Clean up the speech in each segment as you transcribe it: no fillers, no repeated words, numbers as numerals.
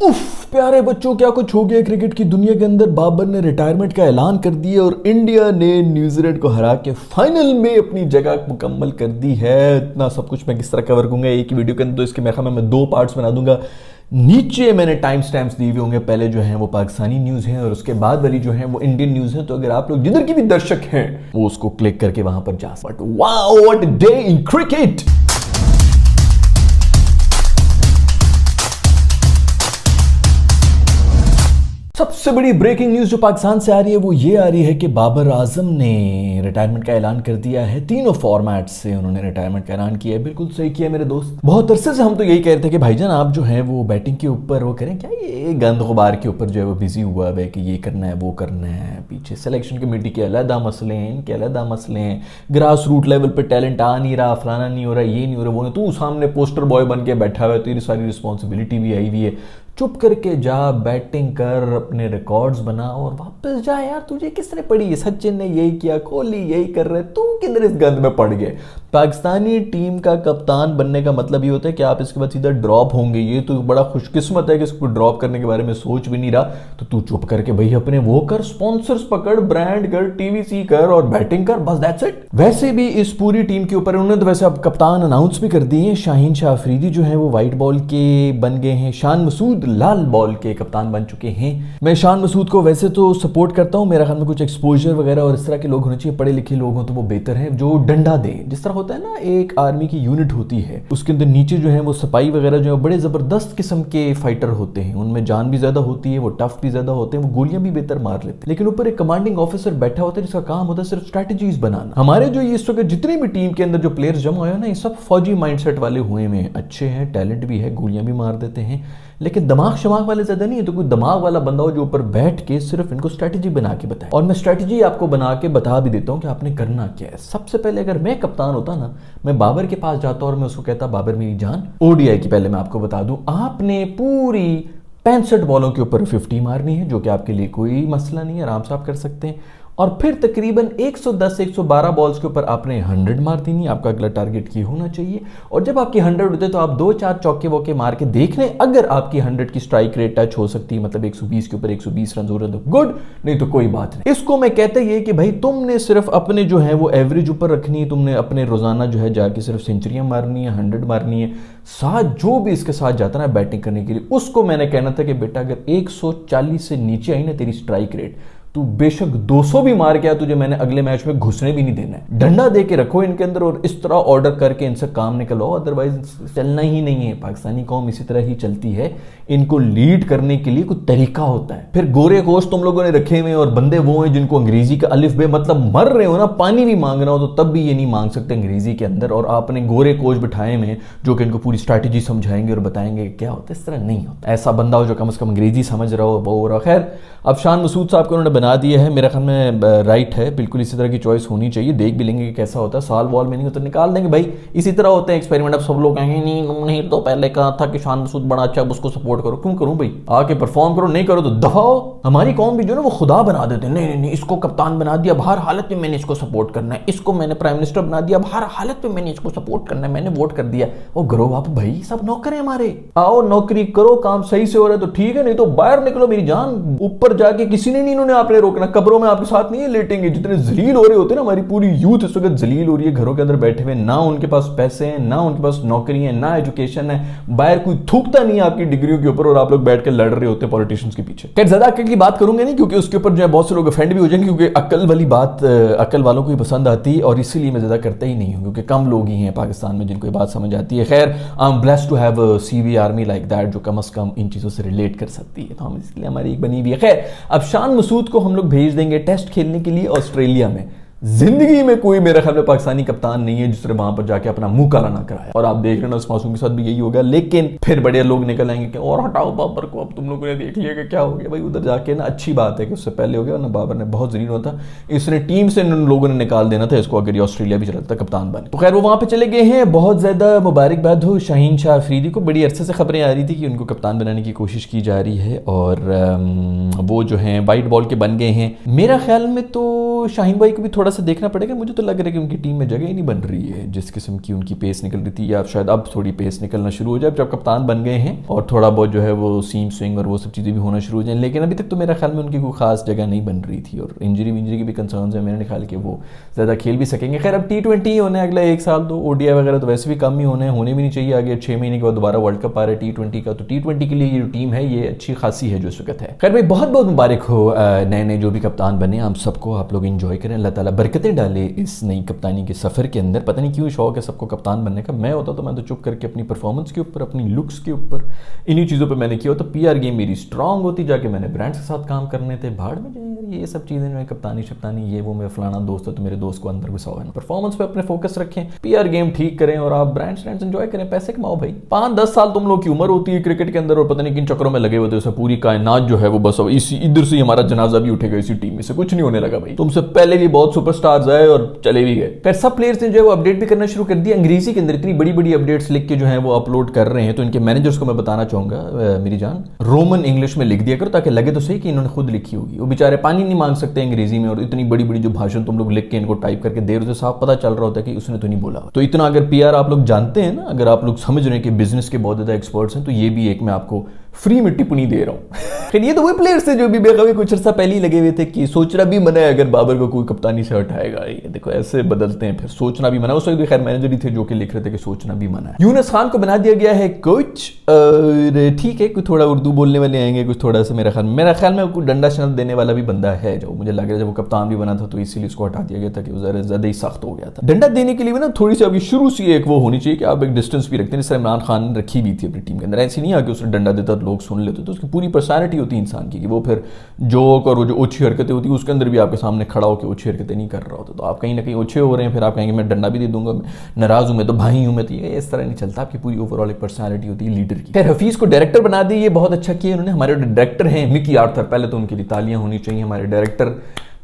उफ प्यारे बच्चों, क्या कुछ हो गया क्रिकेट की दुनिया के अंदर। बाबर ने रिटायरमेंट का ऐलान कर दिया और इंडिया ने न्यूजीलैंड को हरा के फाइनल में अपनी जगह मुकम्मल कर दी है। इतना सब कुछ मैं किस तरह कवर करूंगा एक ही वीडियो के अंदर, तो इसके मेरे में 2 पार्ट्स बना दूंगा। नीचे मैंने टाइम स्टैम्प्स दिए हुए होंगे, पहले जो है वो पाकिस्तानी न्यूज़ है और उसके बाद वाली जो है वो इंडियन न्यूज़ है। तो अगर आप लोग जिधर की भी दर्शक हैं वो उसको क्लिक करके वहां पर जा सकते। But wow what a day in cricket. सबसे बड़ी ब्रेकिंग न्यूज जो पाकिस्तान से आ रही है वो ये आ रही है कि बाबर आजम ने रिटायरमेंट का ऐलान कर दिया है। तीनों फॉर्मेट से उन्होंने रिटायरमेंट का ऐलान किया है। बिल्कुल सही किया मेरे दोस्त। बहुत अरसे से हम तो यही कह रहे थे कि भाईजान आप जो है वो बैटिंग के ऊपर वो करें, क्या ये गंद गुबार के ऊपर जो है वो बिजी हुआ है कि ये करना है वो करना है। पीछे सिलेक्शन कमेटी के अलहदा मसले हैं, इनके अलहदा मसले हैं, ग्रास रूट लेवल पर टैलेंट आ नहीं रहा, फलाना नहीं हो रहा, ये नहीं हो रहा, वो नहीं। तू सामने पोस्टर बॉय बन के बैठा हुआ है, तेरी सारी रिस्पॉन्सिबिलिटी भी आई हुई है। चुप करके जा, बैटिंग कर, अपने रिकॉर्ड्स बना और वापस जा यार। तुझे किसने पड़ी है? सचिन ने यही किया, कोहली यही कर रहे, तू किधर इस गंद में पड़ गए। पाकिस्तानी टीम का कप्तान बनने का मतलब ये होता है कि आप इसके बाद सीधा ड्रॉप होंगे। ये तो बड़ा खुशकिस्मत है कि इसको ड्रॉप करने के बारे में सोच भी नहीं रहा। तो तू चुप करके भाई अपने वो कर, स्पॉन्सर्स पकड़, ब्रांड कर, टीवीसी कर और बैटिंग कर, बस दैट्स इट। वैसे भी इस पूरी टीम के ऊपर उन्होंने तो वैसे अब कप्तान अनाउंस भी कर दिए हैं। शाहीन शाह अफरीदी जो है वो व्हाइट बॉल के बन गए हैं, शान मसूद लाल बॉल के कप्तान बन चुके हैं। मैं शान मसूद को वैसे तो सपोर्ट करता हूं, मेरा ख्याल में कुछ एक्सपोजर वगैरह और इस तरह के लोग होने चाहिए, पढ़े लिखे लोग हों तो वो बेहतर है, जो डंडा दें। जिस तरह होता है ना, एक आर्मी की यूनिट होती है, उसके अंदर नीचे जो है वो सिपाही वगैरह जो है बड़े जबरदस्त किस्म के फाइटर होते हैं, उनमें जान भी ज्यादा होती है, वो टफ भी ज्यादा होते हैं, वो गोलियां भी बेहतर मार लेते हैं। लेकिन ऊपर एक कमांडिंग ऑफिसर बैठा होता है जिसका काम होता है सिर्फ स्ट्रेटजीज बनाना। हमारे जो इस वक्त जितने भी टीम के अंदर जो प्लेयर्स जमा हुए हैं ना, ये सब फौजी माइंडसेट वाले हुए हैं, अच्छे हैं, टैलेंट भी है, गोलियां भी मार देते हैं, लेकिन दिमाग शमाग वाले ज्यादा नहीं है। तो कोई दिमाग वाला बंदा हो जो ऊपर बैठ के सिर्फ इनको स्ट्रेटजी बना के बताए। और मैं स्ट्रेटजी आपको बना के बता भी देता हूं कि आपने करना क्या है। सबसे पहले अगर मैं कप्तान होता ना, मैं बाबर के पास जाता और मैं उसको कहता, बाबर मेरी जान, ओडीआई की पहले मैं आपको बता दूं, आपने पूरी 65 बॉलों के ऊपर 50 मारनी है, जो कि आपके लिए कोई मसला नहीं है, आराम से आप कर सकते हैं। और फिर तकरीबन 110-112 बॉल्स के ऊपर आपने 100 मार देनी है। आपका अगला टारगेट ये होना चाहिए। और जब आपकी 100 होते तो आप 2-4 चौके वोके मार के देख लें, अगर आपकी 100 की स्ट्राइक रेट टच हो सकती है, मतलब 120 के ऊपर 120 रन हो रहे तो गुड, नहीं तो कोई बात नहीं। इसको मैं कहता ये कि भाई तुमने सिर्फ अपने जो है वो एवरेज ऊपर रखनी है, तुमने अपने रोजाना जो है जाके सिर्फ सेंचुरियां मारनी है, 100 मारनी है। साथ जो भी इसके साथ जाता ना बैटिंग करने के लिए, उसको मैंने कहना था कि बेटा अगर 140 से नीचे आई ना तेरी स्ट्राइक रेट, तू बेशक 200 भी मार गया, तुझे मैंने अगले मैच में घुसने भी नहीं देना है। डंडा दे के रखो इनके अंदर और इस तरह ऑर्डर करके इनसे काम निकलवाओ, अदरवाइज चलना ही नहीं है। पाकिस्तानी कौम इसी तरह ही चलती है। इनको लीड करने के लिए कुछ तरीका होता है। फिर गोरे कोच तुम लोगों ने रखे हुए और बंदे वो हैं जिनको अंग्रेजी का अलिफ बे मतलब मर रहे हो ना, पानी भी मांगना हो तो तब भी ये नहीं मांग सकते अंग्रेजी के अंदर, और आपने गोरे कोच बिठाए में जो कि इनको पूरी स्ट्रैटेजी समझाएंगे और बताएंगे क्या होता है। इस तरह नहीं होता। ऐसा बंदा हो जो कम से कम अंग्रेजी समझ रहा हो, वो हो रहा। खैर, अब शान मसूद साहब को उन्होंने बना दिया है, मेरा ख्याल में राइट है, बिल्कुल इसी तरह की चॉइस होनी चाहिए। देख भी लेंगे कि कैसा होता है, साल बॉल में नहीं होता निकाल देंगे भाई, इसी तरह होते हैं एक्सपेरिमेंट। अब सब लोग कहेंगे नहीं तो पहले कहा था कि शान मसूद बड़ा अच्छा, अब उसको सपोर्ट करो। क्यों करूं भाई? आके परफॉर्म करो, नहीं करो तो दफाओ। हमारी कौम भी जो ना वो खुदा बना देते हैं, नहीं इसको कप्तान बना दिया, अब हर हालत में मैंने इसको सपोर्ट करना है, इसको मैंने प्राइम मिनिस्टर बना दिया, अब हर हालत में मैंने इसको सपोर्ट करना है, मैंने वोट कर दिया। वो ग्रो आप भाई, सब नौकर है हमारे, आओ नौकरी करो, काम सही से हो रहा है तो ठीक है, नहीं तो बाहर निकलो मेरी जान। ऊपर जाके किसी ने नहीं, इन्होंने आपने रोकना, कब्रों में आपके साथ नहीं लेटेंगे। जितने जलील हो रहे होते हैं ना, हमारी पूरी यूथ इस वक्त जलील हो रही है घरों के अंदर बैठे हुए, ना उनके पास पैसे हैं, ना उनके पास नौकरी है, ना एजुकेशन है, बाहर कोई थूकता नहीं है आपकी डिग्रियों के ऊपर और आप लोग बैठ के लड़ रहे होते हैं पॉलिटिशियंस के पीछे। खैर ज्यादा अक्ल की बात करूंगा नहीं, क्योंकि उसके ऊपर जो है बहुत से लोग ऑफेंड भी हो जाएंगे, क्योंकि अक्ल वाली बात अक्ल वालों को ही पसंद आती है और इसीलिए मैं ज्यादा करता ही नहीं हूं, क्योंकि कम लोग ही हैं पाकिस्तान में जिनको ये बात समझ आती है। खैर, I am blessed to have a CV army like that, जो कम से कम इन चीजों से रिलेट कर सकती है, तो हम इसलिए हमारी एक बनी हुई है। खैर, अब शान मसूद को हम लोग भेज देंगे टेस्ट खेलने के लिए ऑस्ट्रेलिया में। जिंदगी में कोई मेरे ख्याल में पाकिस्तानी कप्तान नहीं है जिसने वहां पर जाके अपना मुंह काला ना कराया, और आप देख रहे हैं उस मासूम के साथ भी यही होगा। लेकिन फिर बड़े लोग निकल आएंगे कि और हटाओ बाबर को, अब तुम लोगों ने देख लिया कि क्या हो गया भाई उधर जाके ना। अच्छी बात है कि उससे पहले हो गया ना, बाबर ने बहुत जलील होता, इसने टीम से उन लोगों ने निकाल देना था इसको अगर ये ऑस्ट्रेलिया भी चलता कप्तान बने। तो खैर वो वहां पे चले गए हैं। बहुत ज्यादा मुबारकबाद हो शाहीन शाह अफरीदी को, बड़ी अरसे से खबरें आ रही थी कि उनको कप्तान बनाने की कोशिश की जा रही है और वो जो है वाइट बॉल के बन गए हैं। मेरा ख्याल में तो शाहीन भाई को भी थोड़ा تھوڑا سا دیکھنا پڑے گا. مجھے تو لگ رہا ہے کہ ان کی ٹیم میں جگہ ہی نہیں بن رہی ہے جس قسم کی ان کی پیس نکل رہی تھی, یا شاید اب تھوڑی پیس نکلنا شروع ہو جائے جب کپتان بن گئے ہیں اور تھوڑا بہت جو ہے وہ سیم سوئنگ اور وہ سب چیزیں بھی ہونا شروع ہو جائیں. لیکن ابھی تک تو میرا خیال میں ان کی کوئی خاص جگہ نہیں بن رہی تھی, اور انجری ونجری کی بھی کنسرنز ہیں. میرے خیال کہ وہ زیادہ کھیل بھی سکیں گے. خیر اب T20 ہونے ہیں اگلا 1 سال, تو ODI وغیرہ تو ویسے بھی کم ہی ہونے بھی نہیں چاہیے. آگے 6 مہینے کے بعد دوبارہ ورلڈ کپ آ رہا ہے T20 کا, تو T20 کے لیے یہ جو ٹیم ہے یہ اچھی خاصی ہے جو اس وقت ہے. خیر بھائی بہت بہت مبارک ہو نئے جو بھی کپتان بنے ہم سب کو. آپ لوگ انجوائے کریں, اللہ تعالیٰ برکتیں ڈالے اس نئی کپتانی کے سفر کے اندر. پتہ نہیں کیوں شوق ہے سب کو کپتان بننے کا. میں ہوتا تو میں تو چپ کر کے اپنی پرفارمنس کے اوپر, اپنی لکس کے اوپر, انہی چیزوں پہ میں نے کیا ہوتا. PR گیم میری اسٹرانگ ہوتی, جا کے میں نے برانڈس کے ساتھ کام کرنے تھے. بھاڑ میں یہ سب چیزیں جو ہے کپتانی شپتانی یہ وہ, میں فلانا دوست ہے تو میرے دوست کو اندر گھسا ہوا ہے. پرفارمنس پہ اپنے فوکس رکھیں, PR گیم ٹھیک کریں اور آپ برانڈس انجوائے کریں, پیسے کماؤ بھائی. 5-10 سال تم لوگ کی عمر ہوتی ہے کرکٹ کے اندر, اور پتہ نہیں کن چکروں میں لگے ہوتے ہیں. پوری کائنات جو ہے وہ بس ادھر سے ہمارا جنازہ بھی اٹھے گا اسی ٹیم میں سے, کچھ نہیں ہونے لگا بھائی. تم سے پہلے بھی بہت سپر سٹارز آئے اور چلے بھی گئے. خیر سب پلیئرز نے جو ہے وہ اپڈیٹ بھی کرنا شروع کر دیا انگریزی کے اندر. اتنی بڑی بڑی اپڈیٹس لکھ کے جو ہیں وہ اپلوڈ کر رہے ہیں, تو ان کے مینیجرز کو میں بتانا چاہوں گا میری جان, رومن انگلش میں لکھ دیا کرو تاکہ لگے تو صحیح کہ انہوں نے خود لکھی ہوگی. وہ بیچارے پانی نہیں مانگ سکتے انگریزی میں, اور اتنی بڑی بڑی جو بھاشن تم لوگ لکھ کے ان کو ٹائپ کر کے دے رہے ہو, صاف پتہ چل رہا ہوتا ہے کہ اس نے تو نہیں بولا. تو اتنا اگر PR آپ لوگ جانتے ہیں نا, اگر آپ لوگ سمجھ رہے ہیں کہ بزنس کے بہت زیادہ ایکسپرٹس ہیں, تو یہ بھی ایک میں آپ کو فری میں ٹپنی دے رہا ہوں. خیر یہ تو وہی پلیئرز تھے جو بھی بے خبر کچھ عرصہ پہلے ہی لگے ہوئے تھے کہ سوچنا بھی منع ہے اگر بابر کو کوئی کپتانی سے ہٹائے گا. یہ دیکھو ایسے بدلتے ہیں, پھر سوچنا بھی منع. اس وقت بھی خیر مینیجر ہی تھے جو کہ لکھ رہے تھے کہ سوچنا بھی منع ہے. یونس خان کو بنا دیا گیا ہے کوچ, ٹھیک ہے کوئی تھوڑا اردو بولنے والے آئیں گے, کچھ تھوڑا سا میرا خیال میں کوئی ڈنڈا شنڈا دینے والا بھی بندہ ہے جو مجھے لگ رہا ہے. جب وہ کپتان بھی بنا تھا تو اسی لیے اس کو ہٹا دیا گیا تھا کہ وہ زیادہ ہی سخت ہو گیا تھا. ڈنڈا دینے کے لیے بھی نا تھوڑی سی ابھی شروع سے ایک وہ ہونی چاہیے کہ آپ ایک ڈسٹینس بھی رکھتے ہیں. جس طرح عمران خان نے رکھی بھی تھی اپنی ٹیم کے اندر, ایسی نہیں آ کہ اس نے ڈنڈا دیتا تو لوگ سن لیتے. تو اس کی پوری پرسنالٹی ہوتی ہے انسان کی کہ وہ پھر جوک اور وہ جو اوچھی حرکتیں ہوتی ہیں اس کے اندر بھی آپ کے سامنے کھڑا ہو کے اوچھی حرکتیں نہیں کر رہا ہوتا. تو آپ کہیں نہ کہیں اوچھے ہو رہے ہیں, پھر آپ کہیں گے میں ڈنڈا بھی دے دوں گا, ناراض ہوں میں تو بھائی ہوں میں, تو یہ اس طرح نہیں چلتا. آپ کی پوری اوور آل ایک پرسنالٹی ہوتی ہے لیڈر کی. خیر حفیظ کو ڈائریکٹر بنا دی, یہ بہت اچھا کیا انہوں نے. ہمارے ڈائریکٹر ہیں مکی آرتھر, پہلے تو ان کے لیے تالیاں ہونی چاہیے. ہمارے ڈائریکٹر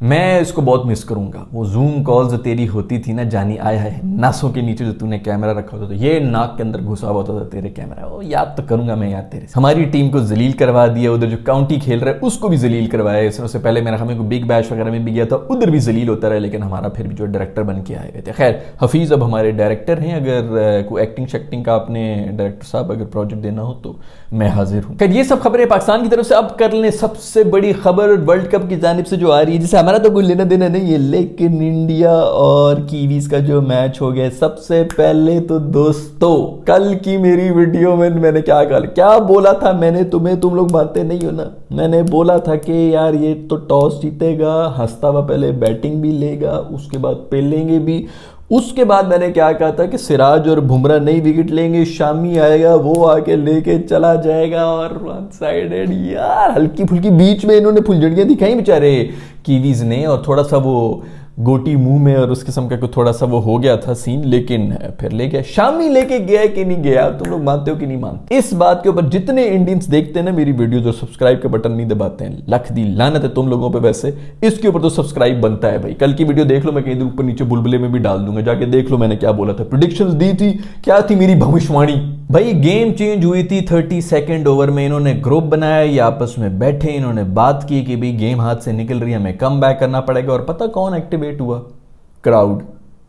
میں اس کو بہت مس کروں گا. وہ زوم کال جو تیری ہوتی تھی نا جانی, آیا ہے ناسوں کے نیچے جو تو نے کیمرہ رکھا ہوتا تھا, یہ ناک کے اندر گھسا ہوا ہوتا تھا تیرے کیمرہ, وہ یاد تو کروں گا میں یار تیرے. ہماری ٹیم کو ذلیل کروا دیا, ادھر جو کاؤنٹی کھیل رہا ہے اس کو بھی ذلیل کروایا. اس سے پہلے میرا ہمیں کوئی بگ بیش وغیرہ میں بھی گیا تھا, ادھر بھی ذلیل ہوتا رہا, لیکن ہمارا پھر بھی جو ڈائریکٹر بن کے آئے ہوئے تھے. خیر حفیظ اب ہمارے ڈائریکٹر ہیں. اگر کوئی ایکٹنگ شیکٹنگ کا آپ نے ڈائریکٹر صاحب اگر پروجیکٹ دینا ہو تو میں حاضر ہوں. خیر یہ سب خبریں پاکستان کی طرف سے. اب کر لیں سب سے بڑی خبر ورلڈ کپ کی جانب سے جو آ رہی ہے, جسے ہمارا تو کوئی لینا دینا نہیں ہے, لیکن انڈیا اور کیویز کا جو میچ ہو گیا. سب سے پہلے تو دوستو کل کی میری ویڈیو میں نے کیا بولا تھا میں نے تمہیں, تم لوگ مانتے نہیں ہو نا. میں نے بولا تھا کہ یار یہ تو ٹاس جیتے گا, ہنستا ہوا پہلے بیٹنگ بھی لے گا, اس کے بعد پیلیں گے بھی. اس کے بعد میں نے کیا کہا تھا کہ سراج اور بمراہ نئی وکٹ لیں گے, شامی آئے گا وہ آ کے لے کے چلا جائے گا. اور ون سائیڈڈ یار ہلکی پھلکی بیچ میں انہوں نے پھلجھڑیاں دکھائیں بیچارے کیویز نے, اور تھوڑا سا وہ گوٹی منہ میں اور اس قسم کا تھوڑا سا وہ ہو گیا تھا سین, لیکن پھر لے گیا. شامی لے کے گیا کہ نہیں گیا, تم لوگ مانتے ہو کہ نہیں مانتے؟ اس بات کے اوپر جتنے انڈینز دیکھتے ہیں نا میری ویڈیوز اور سبسکرائب کا بٹن نہیں دباتے ہیں, لکھ دی لعنت ہے تم لوگوں پہ. ویسے اس کے اوپر تو سبسکرائب بنتا ہے بھائی. کل کی ویڈیو دیکھ لو, میں کہیں اوپر نیچے بلبلے میں بھی ڈال دوں گا, جا کے دیکھ لو میں نے کیا بولا تھا. پریڈکشنز دی تھی, کیا تھی میری بھوشوانی بھائی. گیم چینج ہوئی تھی 32 اوور میں. انہوں نے گروپ بنایا, یہ آپس میں بیٹھے, انہوں نے بات کی کہ بھئی گیم ہاتھ سے نکل رہی ہے, ہمیں کم بیک کرنا پڑے گا. اور پتہ کون ایکٹیویٹ ہوا؟ کراؤڈ.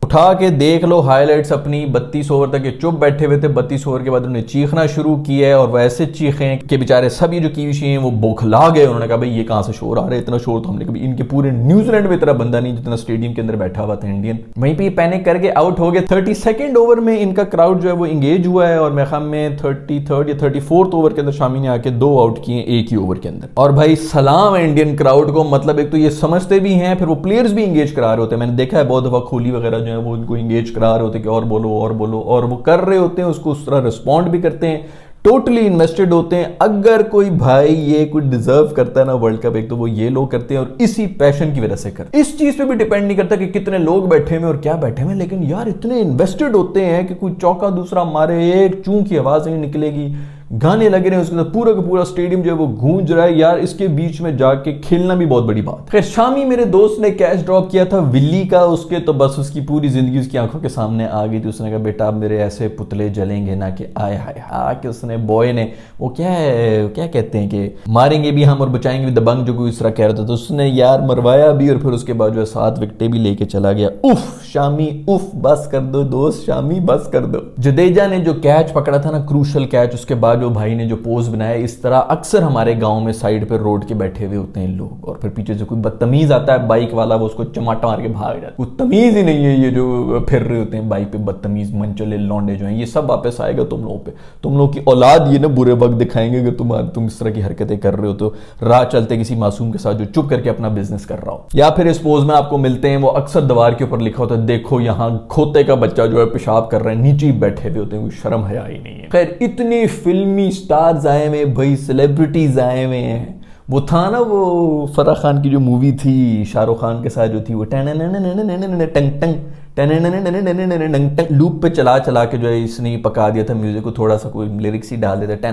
اٹھا کے دیکھ لو ہائی لائٹس اپنی. 32 اوور تک یہ چپ بیٹھے ہوئے تھے. 32 اوور کے بعد انہوں نے چیخنا شروع کیا ہے, اور ویسے چیخیں کہ بیچارے سب یہ جو کیویشی ہیں وہ بوکھلا گئے. انہوں نے کہا بھئی یہ کہاں سے شور آ رہا ہے, اتنا شور تو ہم نے کبھی, ان کے پورے نیوزی لینڈ میں اتنا بندہ نہیں جتنا اسٹیڈیم کے اندر بیٹھا ہوا تھا انڈین. وہیں پہ یہ پینک کر کے آؤٹ ہو گئے. 32 اوور میں ان کا کراؤڈ جو ہے وہ انگیج ہوا ہے, اور میرے خیال میں 33 یا 34 اوور کے اندر شامی نے آ کے 2 آؤٹ کیے ایک ہی اوور کے اندر. اور بھائی سلام انڈین کراؤڈ کو, مطلب ایک تو یہ سمجھتے بھی ہیں, پھر وہ پلیئرز بھی انگیج کرا رہے ہوتے ہیں. میں نے دیکھا ہے بہت دفعہ کوہلی وغیرہ جو ہے وہ ان کو انگیج کرا رہے ہوتے کہ اور بولو اور بولو, اور وہ کر رہے ہوتے ہیں, اس کو اس طرح رسپونڈ بھی کرتے ہیں, ٹوٹلی انویسٹڈ ہوتے ہیں. اگر کوئی بھائی یہ کوئی ڈیزرو کرتا ہے نا ورلڈ کپ, ایک تو وہ یہ لوگ کرتے ہیں اور اسی پیشن کی وجہ سے کرتے ہیں. اس چیز پہ بھی ڈیپینڈ نہیں کرتا کہ کتنے لوگ بیٹھے ہوئے اور کیا بیٹھے ہوئے, لیکن یار اتنے انویسٹڈ ہوتے ہیں کہ کوئی چوکا دوسرا مارے, ایک چون کی آواز نہیں نکلے گی, گانے لگ رہے ہیں, اس کے ساتھ پورا کا پورا اسٹیڈیم جو ہے وہ گونج رہا ہے یار, اس کے بیچ میں جا کے کھیلنا بھی بہت بڑی بات. خیر شامی میرے دوست نے کیش ڈراپ کیا تھا ولی کا اس کے, تو بس اس کی پوری زندگی اس کی آنکھوں کے سامنے آ گئی تھی. اس نے کہا بیٹا اب میرے ایسے پتلے جلیں گے نا کہ آئے ہائے ہا, کہ اس نے بوائے نے وہ کیا کہتے ہیں کہ ماریں گے بھی ہم اور بچائیں گے بھی, دبنگ جو کوئی اس طرح کہہ رہا تھا, تو اس نے یار مروایا بھی اور پھر اس کے بعد جو ہے 7 وکٹیں بھی لے کے چلا گیا. اف شامی اف, بس کر دو دوست شامی, بس کر دو. جڈیجا نے جو کیچ پکڑا تھا نا, کروشل کیچ, اس کے بعد جو بھائی نے جو پوز بنایا, اس طرح اکثر ہمارے گاؤں میں سائیڈ پہ روڈ کے بیٹھے ہوئے ہوتے ہیں لوگ, اور پھر پیچھے سے کوئی بدتمیز آتا ہے بائک والا, وہ اس کو چماٹا مار کے بھاگ جاتا ہے. کوئی تمیز ہی نہیں ہے یہ جو پھر رہے ہوتے ہیں بائک پہ بدتمیز منچلے لونڈے جو ہیں, یہ سب واپس آئے گا تم لوگوں پہ. تم لوگ کی اولاد یہ نا برے وقت دکھائیں گے اگر تم اس طرح کی حرکتیں کر رہے ہو تو راہ چلتے کسی معصوم کے ساتھ جو چپ کر کے اپنا بزنس کر رہا ہو. یا پھر اس پوز میں آپ کو ملتے ہیں وہ اکثر دیوار کے اوپر لکھا ہوتا ہے دیکھو یہاں کھوتے کا بچہ جو ہے پیشاب کر رہے ہیں, نیچے بیٹھے ہوئے ہوتے ہیں, کوئی شرم حیا ہی نہیں ہے. خیر اتنے فلمی سٹارز آئے ہوئے بھائی, سیلیبریٹیز آئے ہوئے ہیں. وہ تھا نا وہ فرح خان کی جو مووی تھی شاہ رخ خان کے ساتھ جو تھی, وہ ٹنگ ٹنگ لوپ پہ چلا چلا کے جو ہے اس نے پکا دیا تھا میوزک کو, تھوڑا سا کوئی لیرکس ہی ڈال دیتا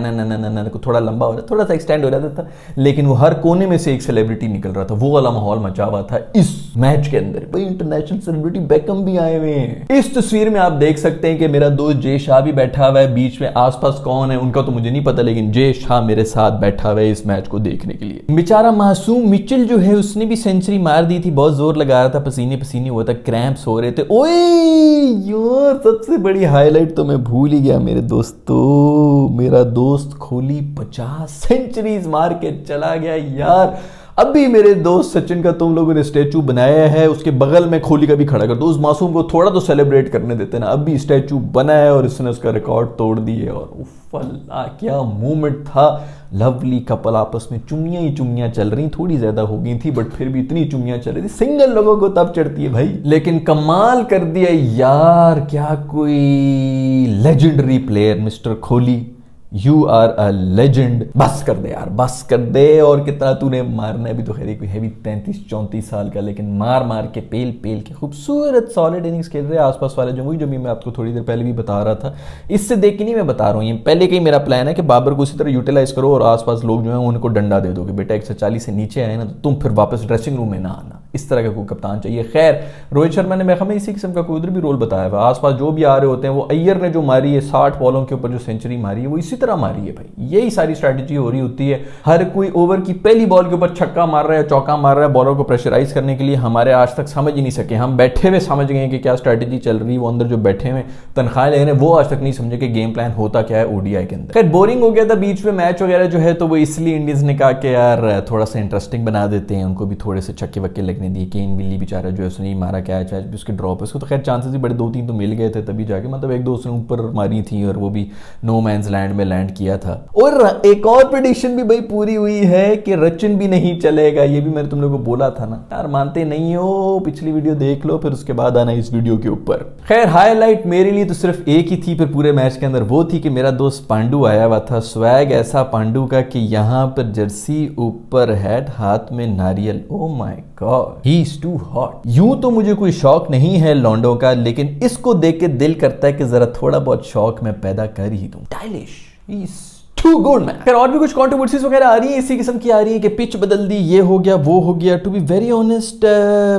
کو, تھوڑا لمبا ہو رہا, تھوڑا سا ایکسٹینڈ ہو رہا تھا, لیکن وہ ہر کونے میں سے ایک سیلیبریٹی نکل رہا تھا. وہ والا ماحول مچا ہوا تھا اس میچ کے اندر. بھائی انٹرنیشنل سیلیبریٹی بیکم بھی آئے ہوئے ہیں. اس تصویر میں آپ دیکھ سکتے ہیں کہ میرا دوست جے شاہ بھی بیٹھا ہوا ہے بیچ میں. آس پاس کون ہے ان کا تو مجھے نہیں پتا, لیکن جے شاہ میرے ساتھ بیٹھا ہوا ہے اس میچ کو دیکھنے کے لیے. بیچارہ معصوم مچل جو ہے اس نے بھی سینچری مار دی تھی, بہت زور لگا رہا تھا, پسینے پسینے ہوا تھا, کریمپس ہو رہے تھے. اوئے یار سب سے بڑی ہائی لائٹ تو میں بھول ہی گیا میرے دوستو, میرا دوست کوہلی 50 سینچریز مار کے چلا گیا یار. ابھی میرے دوست سچن کا تم لوگوں نے اسٹیچو بنایا ہے, اس کے بغل میں کوہلی کا بھی کھڑا کر دو, اس معصوم کو تھوڑا تو سیلیبریٹ کرنے دیتے نا. ابھی اسٹیچو بنا ہے اور اس نے اس کا ریکارڈ توڑ دی ہے, اور اوف اللہ کیا مومنٹ تھا. لولی کپل آپس میں چمیاں ہی چمیاں چل رہی, تھوڑی زیادہ ہو گئی تھی بٹ پھر بھی اتنی چمیاں چل رہی تھی. سنگل لوگوں کو تب چڑھتی ہے بھائی, لیکن کمال کر دیا یار. کیا کوئی legendary player mister Kohli, you are a legend. بس کر دے یار, بس کر دے. اور کتنا تو نے مارنا ہے, ابھی تو خیر کوئی ہے بھی 33-34 سال کا, لیکن مار کے پیل کے خوبصورت سالڈ اننگز کھیل رہے. آس پاس والے جو بھی میں آپ کو تھوڑی دیر پہلے بھی بتا رہا تھا, اس سے دیکھ کے نہیں میں بتا رہا ہوں, یہ پہلے کا ہی میرا پلان ہے کہ بابر کو اسی طرح یوٹیلائز کرو اور آس پاس لوگ جو ہیں ان کو ڈنڈا دے دو کہ بیٹا 140 سے نیچے آئے نا تو تم پھر واپس ڈریسنگ روم میں نہ آنا. اس طرح کا کوئی کپتان چاہیے. خیر روہت شرما نے میں اسی قسم کا کوئی ادھر بھی رول بتایا ہوا. آس پاس جو بھی آ رہے ہوتے ہیں, وہ ایئر نے جو ماری ہے 60 بالوں کے اوپر جو سینچری ماری ہے وہ اسی طرح ماری ہے بھائی. یہی ساری اسٹریٹجی ہو رہی ہوتی ہے. ہر کوئی اوور کی پہلی بال کے اوپر چھکا مار رہا ہے, چوکا مار رہا ہے بالر کو پریشرائز کرنے کے لیے. ہمارے آج تک سمجھ ہی نہیں سکے, ہم بیٹھے ہوئے سمجھ گئے کہ کیا اسٹریٹجی چل رہی ہے, وہ اندر جو بیٹھے ہوئے تنخواہیں لے رہے ہیں وہ آج تک نہیں سمجھے کہ گیم پلان ہوتا کیا ہے او ڈی آئی کے اندر. خیر بورنگ ہو گیا تھا بیچ میں میچ وغیرہ جو ہے, تو وہ اس لیے انڈینز نے کہا کہ یار تھوڑا سا انٹرسٹنگ بنا دیتے ہیں, ان کو بھی تھوڑے سے چھکے وکے لگنے دیے. کین بلی بیچارہ جو ہے اس نے نہیں مارا کیچ بھی اس کے ڈراپ ہے, اس کو تو خیر چانسز ہی بڑے 2-3 تو مل گئے تھے تبھی جا کے, مطلب 1-2 اس نے اوپر ماری تھی اور وہ بھی نو مینز لینڈ میں لینڈ کیا تھا. اور ایک اور پریڈکشن بھی بھائی پوری ہوئی ہے کہ رچن بھی نہیں چلے گا. یہ بھی میں نے تم لوگوں کو بولا تھا نا یار, مانتے نہیں ہو. پچھلی ویڈیو دیکھ لو پھر اس کے بعد آنا اس ویڈیو کے اوپر. خیر ہائی لائٹ میرے لیے تو صرف ایک ہی تھی پھر پورے میچ کے اندر, وہ تھی کہ میرا دوست پانڈو آیا ہوا تھا. سویگ ایسا پانڈو کا کہ یہاں پر جرسی اوپر ہیڈ, ہاتھ میں ناریل. Oh my God he is too hot. یوں تو مجھے کوئی شوق نہیں ہے لونڈوں کا, لیکن اس کو دیکھ کے دل کرتا ہے کہ ذرا تھوڑا بہت شوق میں پیدا کر ہی دوں. اسٹائلش ٹو گڈ مین. خیر اور بھی کچھ کنٹروورسیز وغیرہ آ رہی ہیں اسی قسم کی آ رہی ہیں کہ پچ بدل دی, یہ ہو گیا وہ ہو گیا. ٹو بی ویری آنیسٹ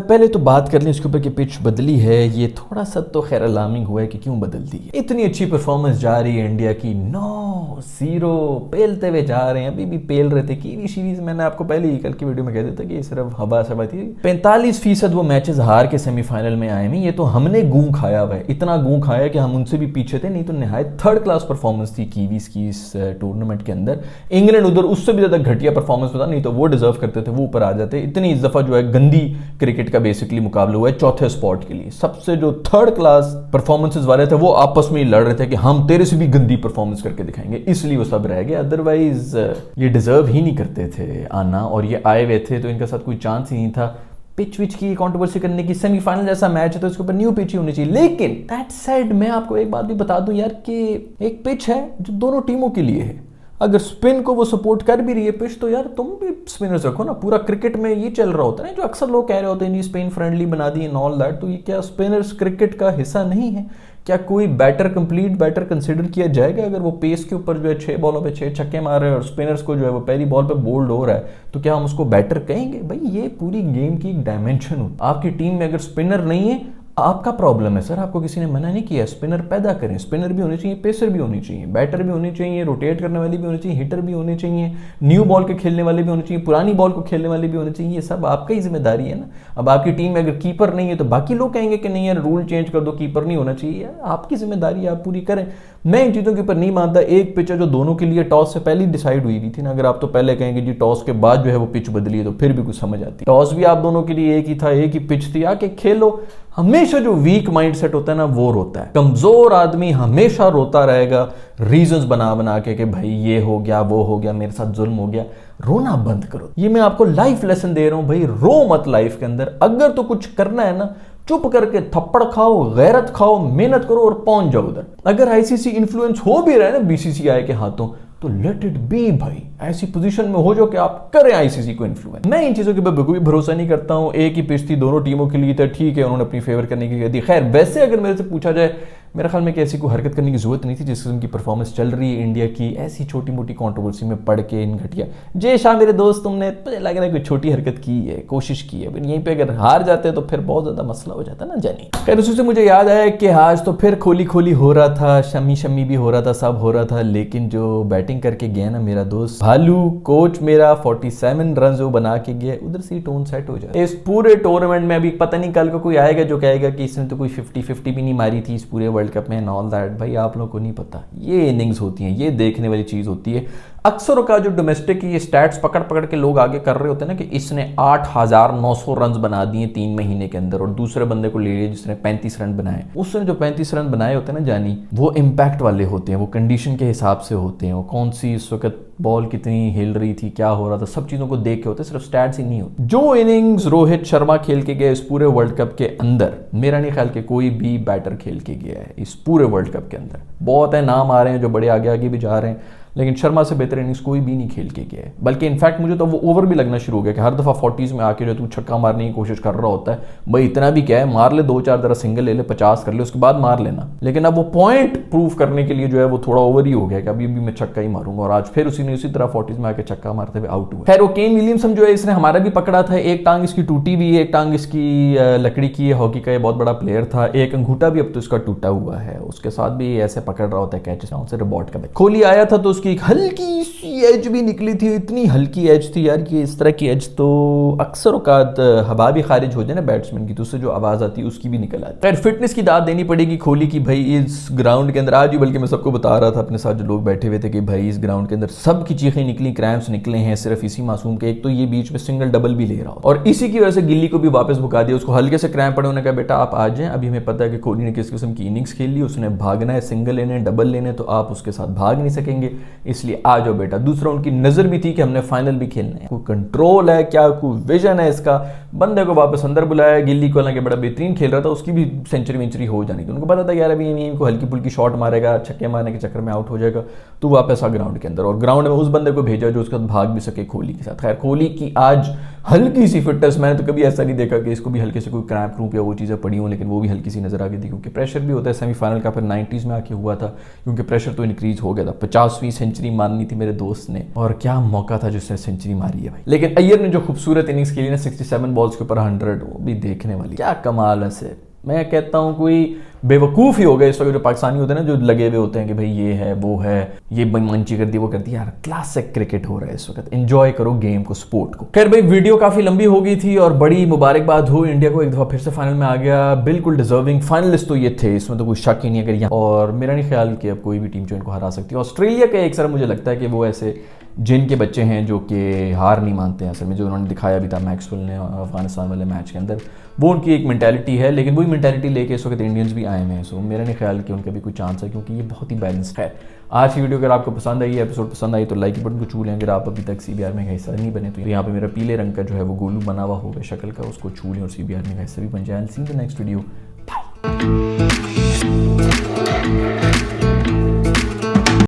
پہلے تو بات کر لیں اس کے اوپر کہ پچ بدلی ہے, یہ تھوڑا سا تو خیر الارمنگ ہوا ہے کہ کیوں بدل دی ہے. اتنی اچھی پرفارمنس جا رہی ہے انڈیا کی, 9-0 پیلتے ہوئے جا رہے ہیں. ابھی بھی پیل رہے تھے. کیوی سیریز میں نے آپ کو پہلے ہی کل کی ویڈیو میں کہہ دیتا کہ یہ صرف ہوا سوا تھی. 45% وہ میچز ہار کے سیمی فائنل میں آئے ہیں. یہ تو ہم نے گوں کھایا ہوا ہے, اتنا گوں کھایا کہ ہم ان سے بھی پیچھے تھے. نہیں تو نہایت تھرڈ کلاس پرفارمنس تھی کیویز کی اس ٹورنامنٹ کے اندر. انگلینڈ ادھر اس سے بھی زیادہ گھٹیا پرفارمنس ہوتا, نہیں تو وہ ڈیزرو کرتے تھے, وہ اوپر آ جاتے. اتنی اس دفعہ جو ہے گندی کرکٹ کا بیسکلی مقابلہ ہوا ہے چوتھے سپاٹ کے لیے. سب سے جو تھرڈ کلاس پرفارمنسز والے تھے وہ آپس میں ہی لڑ رہے تھے کہ ہم تیرے سے بھی گندی پرفارمنس کر کے دکھائیں گے, اس لیے وہ سب رہ گئے. ادروائز یہ ڈیزرو ہی نہیں کرتے تھے آنا, اور یہ آئے ہوئے تھے تو ان کے ساتھ کوئی چانس ہی نہیں تھا. پچ وچ کی کنٹروورسی کرنے کی, سیمی فائنل جیسا میچ ہے تو اس کے اوپر نیو پچ ہی ہونی چاہیے. لیکن دیٹ سیڈ میں آپ کو ایک بات بھی بتا دوں یار کہ ایک پچ ہے جو دونوں ٹیموں کے لیے ہے. اگر سپن کو وہ سپورٹ کر بھی رہی ہے پچ, تو یار تم بھی سپنرز رکھو نا. پورا کرکٹ میں یہ چل رہا ہوتا ہے جو اکثر لوگ کہہ رہے ہوتے ہیں اسپین فرینڈلی بنا دی اینڈ آل دیٹ, تو یہ کیا سپنرز کرکٹ کا حصہ نہیں ہے؟ क्या कोई बैटर कंप्लीट बैटर कंसिडर किया जाएगा अगर वो पेस के ऊपर जो है 6 बॉलों पे 6 छक्के मार रहे हैं और स्पिनर्स को जो है वो पहली बॉल पे बोल्ड हो रहा है, तो क्या हम उसको बैटर कहेंगे? भाई ये पूरी गेम की एक डायमेंशन हो। आपकी टीम में अगर स्पिनर नहीं है, आपका प्रॉब्लम है सर, आपको किसी ने मना नहीं किया। स्पिनर पैदा करें, स्पिनर भी होने चाहिए, पेसर भी होनी चाहिए, बैटर भी होने चाहिए, रोटेट करने वाली भी होनी चाहिए, हिटर भी होने चाहिए, न्यू बॉल के खेलने वाले भी होने चाहिए, पुरानी बॉल को खेलने वाले भी होने चाहिए। ये सब आपका ही जिम्मेदारी है ना। अब आपकी टीम में अगर कीपर नहीं है तो बाकी लोग कहेंगे कि नहीं यार रूल चेंज कर दो, कीपर नहीं होना चाहिए। यार आपकी जिम्मेदारी आप पूरी करें। मैं इन चीज़ों के ऊपर नहीं मानता। एक पिच है जो दोनों के लिए टॉस से पहले ही डिसाइड हुई थी ना। अगर आप तो पहले कहेंगे जी टॉस के बाद जो है वो पिच बदली है तो फिर भी कुछ समझ आती। टॉस भी आप दोनों के लिए एक ही था, एक ही पिच थी, आके खेलो। हमेशा जो वीक माइंडसेट होता है ना वो रोता है। कमजोर आदमी हमेशा रोता रहेगा, रीजंस बना बना के भाई ये हो गया, वो हो गया, मेरे साथ जुल्म हो गया। रोना बंद करो। ये मैं आपको लाइफ लेसन दे रहा हूं भाई, रो मत लाइफ के अंदर। अगर तो कुछ करना है ना, चुप करके थप्पड़ खाओ, गैरत खाओ, मेहनत करो और पहुंच जाओ उधर। अगर आईसीसी इन्फ्लुएंस हो भी रहा है ना बीसीसीआई के हाथों, तो लेट इट बी भाई। ऐसी पोजीशन में हो जो कि आप करें आईसीसी को इन्फ्लुएंस। मैं इन चीजों के बिल्कुल भी भरोसा नहीं करता हूं। एक ही पिच थी दोनों टीमों के लिए, तो ठीक है उन्होंने अपनी फेवर करने की दी। खैर वैसे अगर मेरे से पूछा जाए, मेरे ख्याल में कि ऐसी कोई हरकत करने की जरूरत नहीं थी। जिस किस्म की परफॉर्मेंस चल रही है इंडिया की, ऐसी छोटी मोटी कंट्रोवर्सी में पड़ के इन घटिया जय शाह मेरे दोस्त, तुमने मुझे लग रहा है कोई छोटी हरकत की है, कोशिश की है, यहीं पे अगर हार जाते हैं तो फिर बहुत ज्यादा मसला हो जाता है ना जानी। खैर उसी से मुझे याद आया कि आज तो फिर खोली खोली हो रहा था, शमी शमी भी हो रहा था, सब हो रहा था, लेकिन जो बैटिंग करके गया ना मेरा दोस्त भालू, कोच मेरा 47 रन जो बना के गया, उधर से टोन सेट हो जाए। इस पूरे टूर्नामेंट में अभी पता नहीं कल को कोई आएगा जो कहेगा कि इसने तो कोई 50-50 भी नहीं मारी थी इस पूरे वर्ल्ड कप में, ऑल दैट। भाई आप लोगों को नहीं पता, ये इनिंग्स होती हैं, ये देखने वाली चीज होती है। अक्सर का जो डोमेस्टिक ये स्टैट्स पकड़ पकड़ के लोग आगे कर रहे होते हैं ना कि इसने 8,900 रन बना दिए 3 महीने के अंदर, और दूसरे बंदे को ले लिया जिसने 35 रन बनाए। उसने जो 35 रन बनाए होते हैं ना जानी, वो इम्पैक्ट वाले होते हैं, वो कंडीशन के हिसाब से होते हैं, वो कौन सी इस वक्त बॉल कितनी हिल रही थी, क्या हो रहा था, सब चीजों को देख के होते हैं, सिर्फ स्टैट्स ही नहीं होते। जो इनिंग्स रोहित शर्मा खेल के गए इस पूरे वर्ल्ड कप के अंदर, मेरा नहीं ख्याल कि कोई भी बैटर खेल के गया है इस पूरे वर्ल्ड कप के अंदर। बहुत है नाम आ रहे हैं जो बड़े आगे आगे भी जा रहे हैं, लेकिन शर्मा से बेहतर इनिंग्स कोई भी नहीं खेल के गया है। बल्कि इनफैक्ट मुझे तो वो ओवर भी लगना शुरू हो गया कि हर दफा 40s में आके जो तू छक्का मारने की कोशिश कर रहा होता है, भाई इतना भी क्या है, मार ले 2-4 तरह सिंगल ले ले, 50 कर ले, उसके बाद मार लेना। लेकिन अब वो पॉइंट प्रूव करने के लिए जो है वो थोड़ा ओवर ही हो गया कि अभी भी मैं छक्का ही मारूंगा, और आज फिर उसी तरह 40s में आके छक्का मारते हुए आउट हुआ। खैर वो केन विलियमसन जो है इसने हमारा भी पकड़ा था, एक टांग इसकी टूटी हुई है, एक टांग इसकी लकड़ी की है, हॉकी का ये बहुत बड़ा प्लेयर था, एक अंगूठा भी अब तो इसका टूटा हुआ है, उसके साथ भी ऐसे पकड़ रहा होता है कैच से रिबॉट का। कोहली आया था तो उसकी एक हल्की एज भी निकली थी, इतनी हल्की एज थी यार कि इस तरह की एज तो अक्सर औकात हवा भी खारिज हो जाए ना बैट्समैन की, तो उससे जो आवाज आती है उसकी भी निकल आती है। खैर फिटनेस की दाद देनी पड़ेगी कोहली की भाई इस ग्राउंड के अंदर। आज ही बल्कि मैं सबको बता रहा था अपने साथ जो लोग बैठे हुए थे कि भाई इस ग्राउंड के अंदर सबकी चीखें निकली, क्रैम्प्स निकले हैं सिर्फ इसी मासूम के। एक तो ये बीच में सिंगल डबल भी ले रहा हो, और इसी की वजह से गिल्ली को भी वापस भुका दिया, उसको हल्के से क्रैम्प पड़े, उन्होंने कहा बेटा आप आ जाएं, अभी हमें पता है कि कोहली ने किस किस्म की इनिंग्स खेल ली, उसने भागना है, सिंगल लेने डबल लेने, तो आप उसके साथ भाग नहीं सकेंगे, इसलिए आ जाओ बेटा। दूसरा उनकी नजर भी थी कि हमने फाइनल भी खेलना है, कोई कंट्रोल है क्या, कोई विजन है इसका। बंदे को वापस अंदर बुलाया, गिल्ली को हालांकि बड़ा बेहतरीन खेल रहा था, उसकी भी सेंचुरी हो जानी थी, उनको पता था यार अभी इनको हल्की फुल्की शॉट मारेगा, छक्के मारने के चक्कर में आउट हो जाएगा, तो वापस आ ग्राउंड के अंदर, और ग्राउंड में उस बंदे को भेजा जो उसके साथ भाग भी सके कोहली के साथ। खैर कोहली की आज हल्की सी फिटनेस, मैंने तो कभी ऐसा नहीं देखा कि इसको भी हल्के से कोई क्रैम्प क्रूप या वो चीज़ें पड़ी हों, लेकिन वो भी हल्की सी नजर आ गई थी, क्योंकि प्रेशर भी होता है। सेमीफाइनल का फिर 90s में आके हुआ था, क्योंकि प्रेशर तो इंक्रीज हो गया था। 50वीं सेंचुरी मारनी थी मेरे दोस्त ने, और क्या मौका था जिसने सेंचुरी मारी है भाई। लेकिन अय्यर ने जो खूबसूरत इनिंग्स खेली ना, 67 बॉल्स के ऊपर 100, वो भी देखने वाली, क्या कमाल है से। मैं कहता हूँ कोई बेवकूफ़ ही हो गए इस वक्त जो पाकिस्तानी होते हैं ना, जो लगे हुए होते हैं कि भाई ये है वो है, ये बेईमानी कर दी वो कर दी। यार क्लासिक क्रिकेट हो रहा है इस वक्त, एंजॉय करो गेम को, स्पोर्ट को। खैर भाई वीडियो काफी लंबी हो गई थी, और बड़ी मुबारकबाद हो इंडिया को, एक दफा फिर से फाइनल में आ गया। बिल्कुल डिजर्विंग फाइनलिस्ट तो ये थे, इसमें तो कोई शक ही नहीं है। और मेरा नहीं ख्याल कि अब कोई भी टीम जो इनको हरा सकती है। ऑस्ट्रेलिया का एक सर मुझे लगता है कि वो ऐसे जिनके बच्चे हैं जो कि हार नहीं मानते हैं, असल में जो उन्होंने दिखाया भी था मैक्सवेल ने अफगानिस्तान वाले मैच के अंदर, वो उनकी एक मेंटालिटी है, लेकिन वही मेंटालिटी लेके इस वक्त इंडियंस भी आए हैं। सो मेरा नहीं ख्याल कि उनका भी कोई चांस है, क्योंकि ये बहुत ही बैलेंस्ड है। आज की वीडियो अगर आपको पसंद आई, एपिसोड पसंद आई, तो लाइक बटन को छू लें। अगर आप अभी तक CBR में का हिस्सा नहीं बने तो यहाँ पे मेरा पीले रंग का जो है वो गोलू बना हुआ होगा शक्ल का, उसको छू लें और CBR में का हिस्सा भी बन जाए। See the next video, bye.